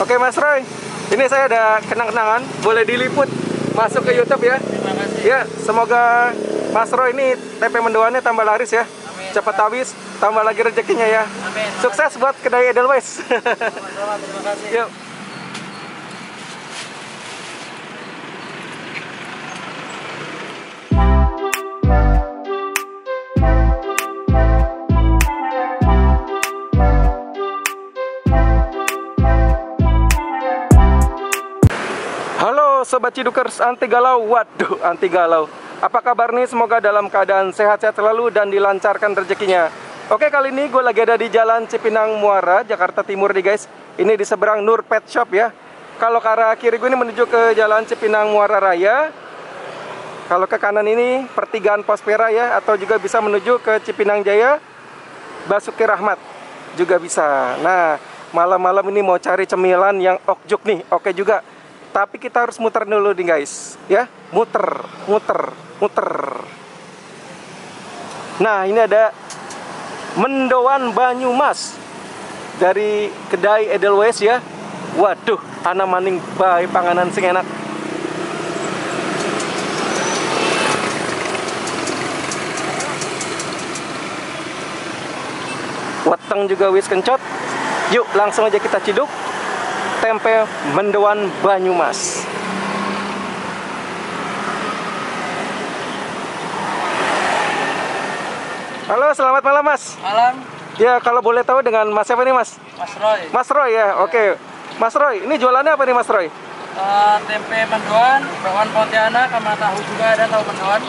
Oke Mas Roy, ini saya ada kenang-kenangan, boleh diliput masuk ke YouTube ya. Terima kasih. Ya, semoga Mas Roy ini tempe mendoannya tambah laris ya. Amin. Cepat habis, tambah lagi rezekinya ya. Amin. Sukses buat kedai Edelweiss. Sama-sama, terima kasih. Yuk. Halo Sobat Cidukers anti galau. Waduh, anti galau. Apa kabar nih? Semoga dalam keadaan sehat-sehat selalu dan dilancarkan rezekinya. Oke, kali ini gue lagi ada di Jalan Cipinang Muara, Jakarta Timur nih guys. Ini di seberang Nur Pet Shop ya. Kalau ke arah kiri gue ini menuju ke Jalan Cipinang Muara Raya. Kalau ke kanan ini pertigaan Pospera ya, atau juga bisa menuju ke Cipinang Jaya, Basuki Rahmat juga bisa. Nah, malam-malam ini mau cari cemilan yang okjuk nih. Oke juga. Tapi kita harus muter dulu nih guys, ya, muter. Nah, ini ada mendoan Banyumas dari kedai Edelweiss ya. Waduh, ana maning bae panganan sing enak. Weteng juga wis kencot. Yuk, langsung aja kita ciduk tempe mendoan Banyumas. Halo, selamat malam Mas. Malam, Ya, kalau boleh tahu dengan Mas siapa nih Mas? Mas Roy. Mas Roy ya, oke. Mas Roy, ini jualannya apa nih Mas Roy? Tempe mendoan, bakwan Pontianak, sama tahu juga ada, tahu mendoan.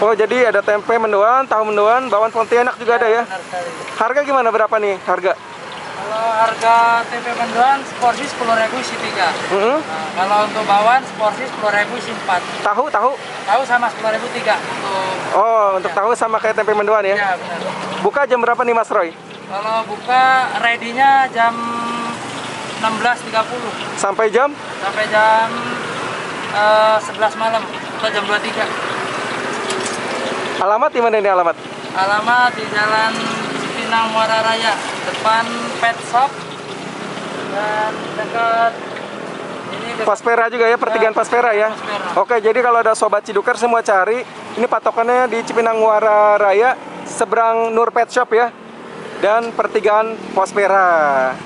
Oh, jadi ada tempe mendoan, tahu mendoan, bakwan Pontianak juga ada ya? Benar sekali. Harga gimana, berapa nih harga? Kalau harga tempe mendoan seporsi 10.000 isi 3. Mm-hmm. Nah, kalau untuk bakwan seporsi 10.000 isi 4. Tahu? Tahu sama 10.000 3 untuk. Oh, untuk tahu sama kayak tempe mendoan ya? Ya, benar. Buka jam berapa nih Mas Roy? Kalau buka ready-nya jam 16.30 Sampai jam? sampai jam 11 malam atau jam 23. Alamat di mana ini alamat? Alamat di Jalan Cipinang Muara Raya, depan pet shop dan dekat ini dekat Pospera juga ya, pertigaan Pospera ya? Pospera. Oke, jadi kalau ada Sobat Ciduker semua cari, ini patokannya di Cipinang Muara Raya, seberang Nur Pet Shop ya, dan pertigaan Pospera.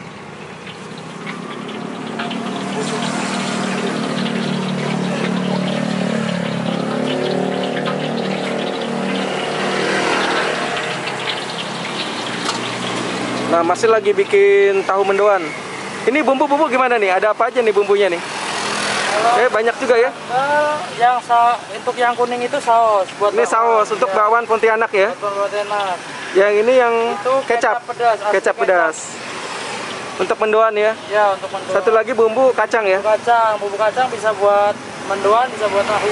Nah, masih lagi bikin tahu mendoan. Ini bumbu-bumbu gimana nih? Ada apa aja nih bumbunya nih? Kalau Banyak juga ya. untuk yang kuning itu saus buat Ini bakwan. saus untuk Ya, bakwan Pontianak ya. buat enak. Yang ini yang Itu kecap. pedas, asli Kecap pedas. Untuk mendoan ya. Ya, untuk mendoan. Satu lagi bumbu kacang ya. Bumbu kacang bisa buat mendoan, bisa buat tahu.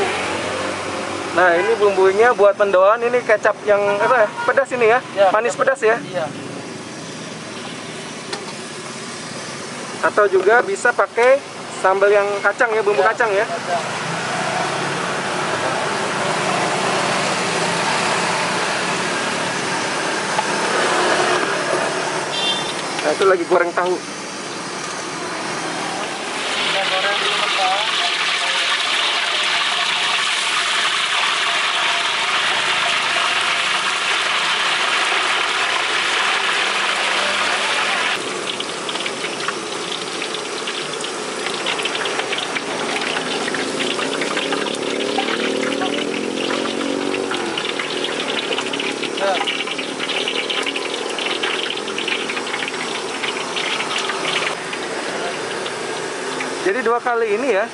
Nah, ini bumbunya buat mendoan. Ini kecap yang apa ya? Pedas ini ya. Ya, Manis pedas ya. Iya. Atau juga bisa pakai sambal yang kacang ya, bumbu kacang ya. Kacang. Nah, itu lagi goreng tahu. Kita goreng dulu mentah. Ya. Jadi 2 kali ini ya.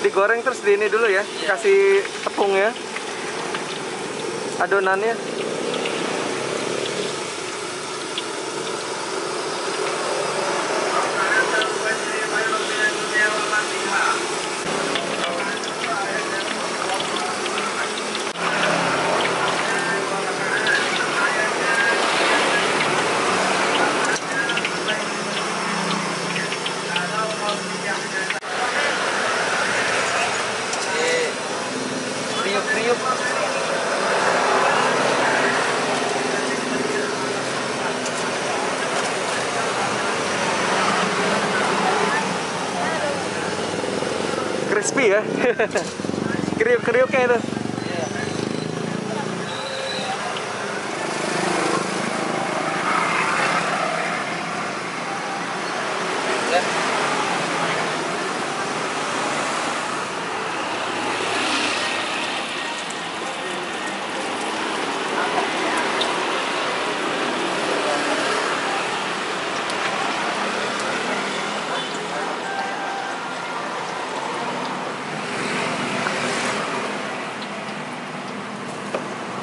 Digoreng terus di ini dulu ya. Dikasih tepung ya. Adonannya. Kriuk-kriuk. crispy ya. Kriuk-kriuknya itu. Iya.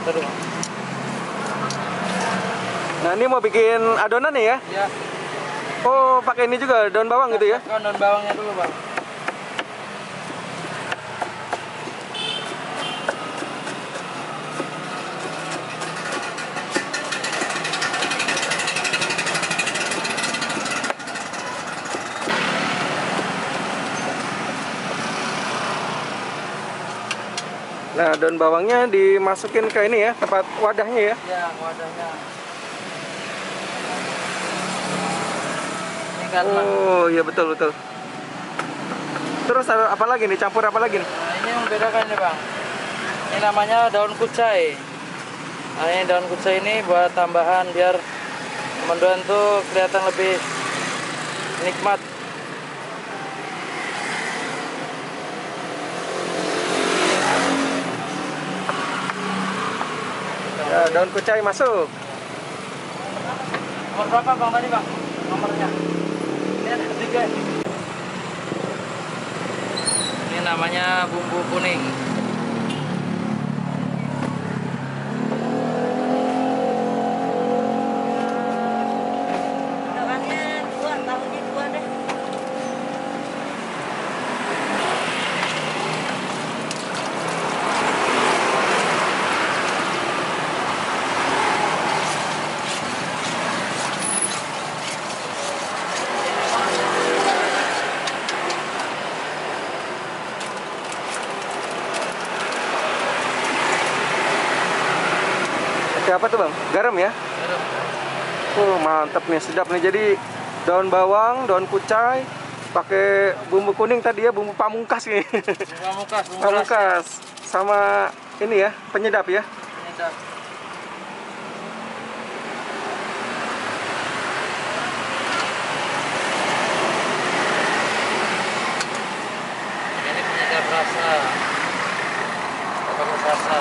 Terus. Nah, ini mau bikin adonan nih ya? Ya. Oh, pakai ini juga daun bawang gitu ya? Daun bawangnya dulu, Bang. Nah, daun bawangnya dimasukin ke ini ya, tempat wadahnya ya? Ya, wadahnya. Ini kan, Bang. Oh, iya betul betul. Terus ada apa lagi nih? Campur apa lagi nih? Nah, ini yang membedakan ini, Bang. Ini namanya daun kucai. Nah, ini daun kucai ini buat tambahan biar mendoan tuh kelihatan lebih nikmat. Ya, daun kucai masuk. Nomor berapa, Bang, tadi, Bang? Nomornya. Ini ada 3. Ini namanya bumbu kuning. Tangannya 2, tahunya 2 deh. Pakai apa tuh bang? Garam ya? Garam. Oh mantap nih, sedap nih. Jadi daun bawang, daun kucai, pakai bumbu kuning tadi ya, bumbu pamungkas nih. Bumbu pamungkas, bumbu Pamungkas sama ini ya, penyedap ya. penyedap. Ini penyedap rasa. Kita pakai rasa.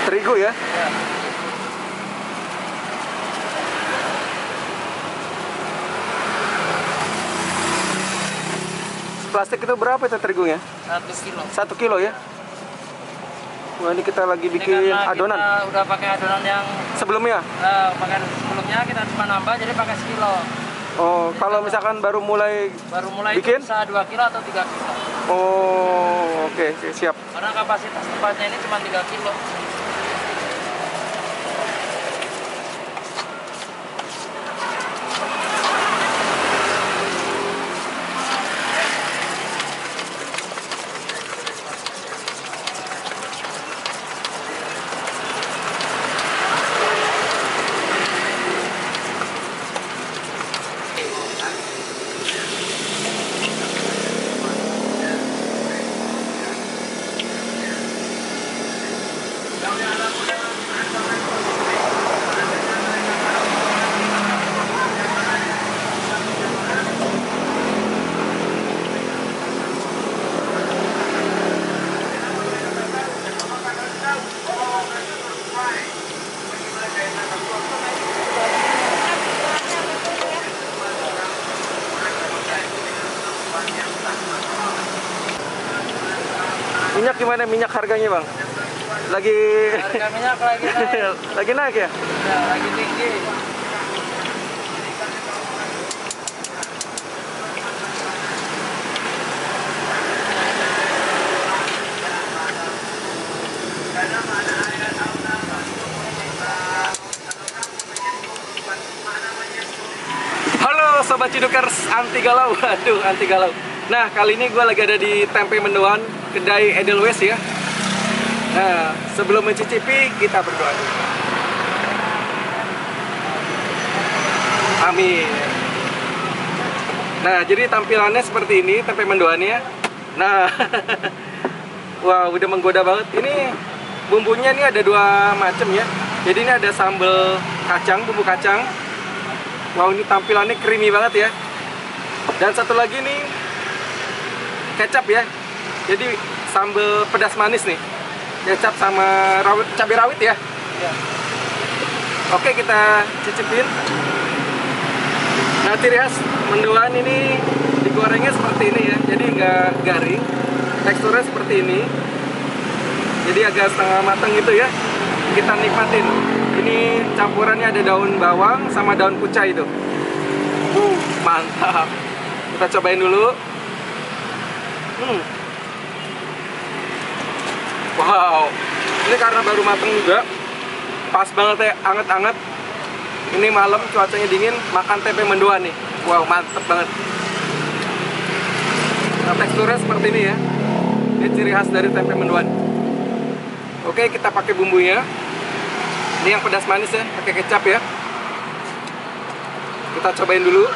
Terigu ya. Ya. Plastik itu berapa itu terigunya? 1 kilo. 1 kilo ya. Wah ini kita lagi Ini bikin karena adonan. kita udah pakai adonan yang Sebelumnya. pakai sebelumnya kita cuma nambah jadi pakai sekilo. Oh, kalau misalkan baru mulai. Baru mulai Bikin? itu bisa 2 kilo atau 3 kilo. Oh, oke, oke, siap. Karena kapasitas tempatnya ini cuma 3 kilo. Minyak gimana minyak harganya bang? Lagi Harga minyak lagi naik. lagi naik ya? Ya, lagi tinggi. Halo Sobat Cidukers, anti galau. Aduh, anti galau. Nah, kali ini gue lagi ada di Tempe Mendoan, kedai Edelweiss ya. Nah, sebelum mencicipi, kita berdoa dulu. Amin. Nah, jadi tampilannya seperti ini tempe mendoannya. Nah, wah, udah menggoda banget. Ini bumbunya ini ada dua macam ya. Jadi ini ada sambal kacang, bumbu kacang. Wow, ini tampilannya creamy banget ya. Dan satu lagi nih kecap ya. Jadi sambal pedas manis nih. Kecap sama cabai rawit ya. Ya. Oke, kita cicipin. Nah, ciri khas mendoan ini digorengnya seperti ini ya. Jadi nggak garing. Teksturnya seperti ini. Jadi agak setengah matang gitu ya. Kita nikmatin. Ini campurannya ada daun bawang sama daun kucai itu. Mantap. Kita cobain dulu. Wow. Ini karena baru matang juga. Pas banget ya, anget-anget. Ini malam cuacanya dingin, makan tempe mendoan nih. Wow, mantep banget. Nah, teksturnya seperti ini ya. Ini ciri khas dari tempe mendoan. Oke, kita pakai bumbunya. Ini yang pedas manis ya, pakai kecap ya. Kita cobain dulu.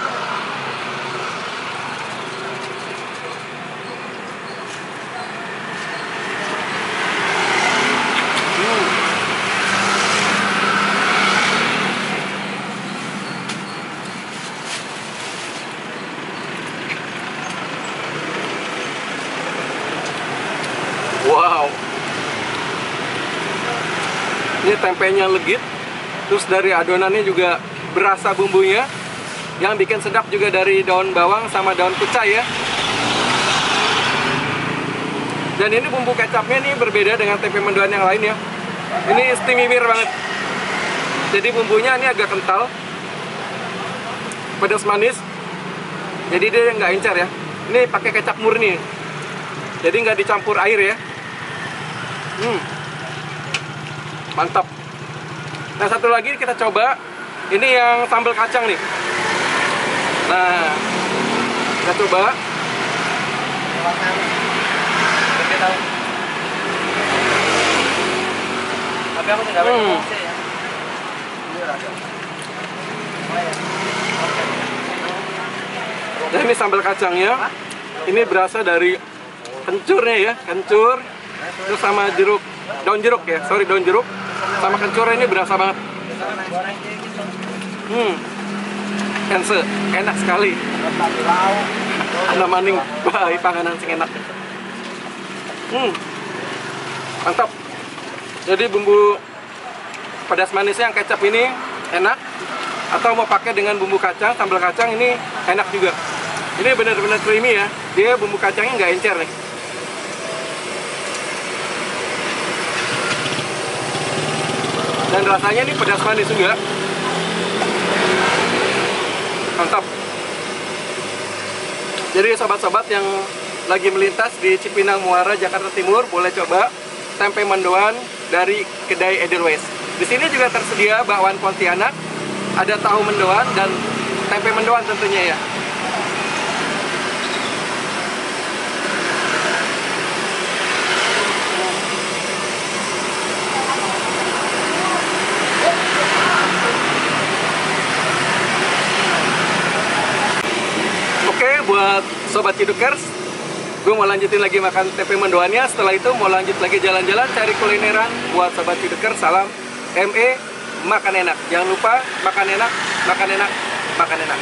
Wow, ini tempenya legit, terus dari adonannya juga berasa bumbunya. Yang bikin sedap juga dari daun bawang sama daun kucai ya. Dan ini bumbu kecapnya nih berbeda dengan tempe mendoan yang lain ya. Ini istimewir banget. Jadi bumbunya ini agak kental, pedas manis. Jadi dia nggak encer ya. Ini pakai kecap murni, jadi nggak dicampur air ya. Mantap. Nah, satu lagi kita coba. Ini yang sambal kacang nih. Nah, kita coba. Tapi aku tidak pakai nasi ya. Nah, ini sambal kacangnya. Ini berasal dari kencurnya ya, kencur. Terus sama jeruk, daun jeruk ya, daun jeruk sama kencurnya ini berasa banget. Ense, enak sekali. Ada maning, baik panganan sing enak. Mantap. Jadi bumbu pedas manisnya yang kecap ini enak. Atau mau pakai dengan bumbu kacang, sambal kacang ini enak juga. Ini benar-benar creamy ya. Dia bumbu kacangnya nggak encer nih. Dan rasanya ini pedas manis juga. Mantap. Jadi sobat-sobat yang lagi melintas di Cipinang Muara, Jakarta Timur, boleh coba tempe mendoan dari kedai Edelweiss. Di sini juga tersedia bakwan Pontianak, ada tahu mendoan dan tempe mendoan tentunya ya. Oke, buat Sobat Cidukers, gue mau lanjutin lagi makan tempe mendoannya. Setelah itu mau lanjut lagi jalan-jalan cari kulineran. Buat Sobat Cidukers, salam ME, makan enak. Jangan lupa makan enak, makan enak, makan enak.